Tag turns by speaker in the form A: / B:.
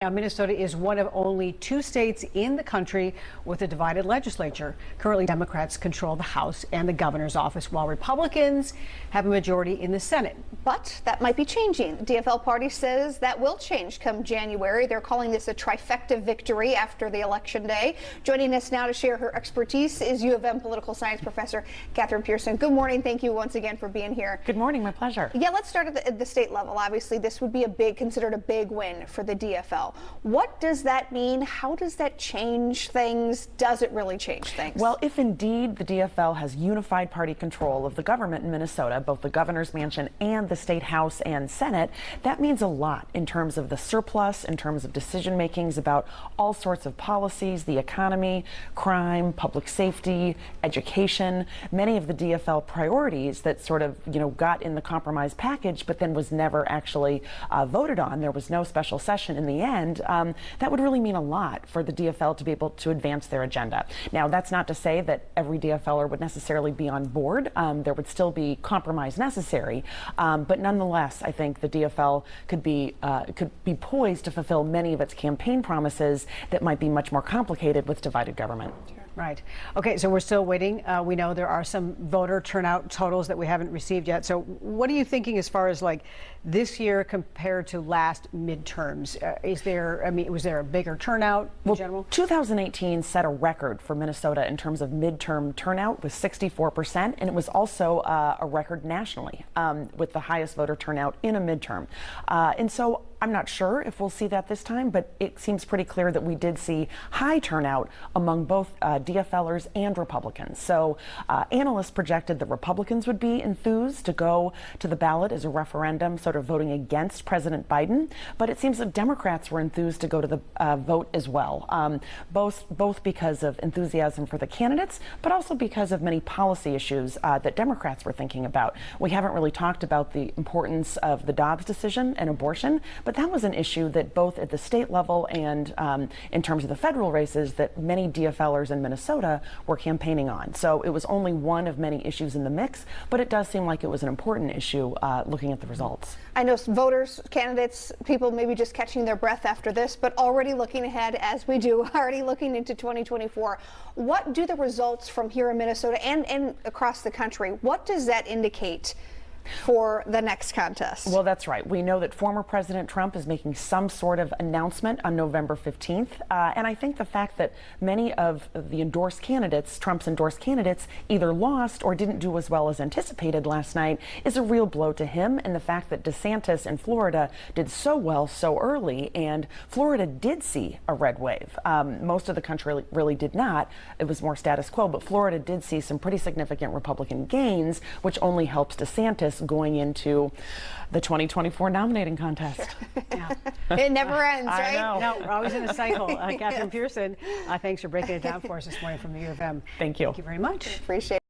A: Now, Minnesota is one of only two states in the country with a divided legislature. Currently, Democrats control the House and the governor's office, while Republicans have a majority in the Senate.
B: But that might be changing. The DFL party says that will change come January. They're calling this a trifecta victory after the election day. Joining us now to share her expertise is U of M political science professor Kathryn Pearson. Good morning. Thank you once again for being here.
C: Good morning. My pleasure.
B: Yeah, let's start at the state level. Obviously, this would be considered a big win for the DFL. What does that mean? How does that change things? Does it really change things?
C: Well, if indeed the DFL has unified party control of the government in Minnesota, both the governor's mansion and the state house and Senate, that means a lot in terms of the surplus, in terms of decision makings about all sorts of policies, the economy, crime, public safety, education, many of the DFL priorities that sort of, got in the compromise package, but then was never actually voted on. There was no special session in the end. That would really mean a lot for the DFL to be able to advance their agenda. Now, that's not to say that every DFLer would necessarily be on board. There would still be compromise necessary, but nonetheless, I think the DFL could be poised to fulfill many of its campaign promises that might be much more complicated with divided government.
A: Right. Okay, so we're still waiting. We know there are some voter turnout totals that we haven't received yet. So what are you thinking as far as like this year compared to last midterms? Was there a bigger turnout in general?
C: 2018 set a record for Minnesota in terms of midterm turnout with 64%, and it was also a record nationally with the highest voter turnout in a midterm. And so I'm not sure if we'll see that this time, but it seems pretty clear that we did see high turnout among both DFLers and Republicans. So analysts projected that Republicans would be enthused to go to the ballot as a referendum, sort of voting against President Biden. But it seems that Democrats were enthused to go to the vote as well, both because of enthusiasm for the candidates, but also because of many policy issues that Democrats were thinking about. We haven't really talked about the importance of the Dobbs decision and abortion, but that was an issue that both at the state level and in terms of the federal races that many DFLers in Minnesota were campaigning on. So it was only one of many issues in the mix, but it does seem like it was an important issue looking at the results.
B: I know some voters, candidates, people maybe just catching their breath after this, but already looking ahead as we do, already looking into 2024. What do the results from here in Minnesota and across the country, what does that indicate for the next contest?
C: Well, that's right. We know that former President Trump is making some sort of announcement on November 15th. And I think the fact that many of the endorsed candidates, Trump's endorsed candidates, either lost or didn't do as well as anticipated last night is a real blow to him. And the fact that DeSantis in Florida did so well so early, and Florida did see a red wave. Most of the country really did not. It was more status quo, but Florida did see some pretty significant Republican gains, which only helps DeSantis going into the 2024 nominating contest.
B: Yeah. It never ends, right?
C: I know.
A: No, we're always in a cycle. Kathryn Pearson, thanks for breaking it down for us this morning from the U of M.
C: Thank you.
A: Thank you very much.
B: Appreciate it.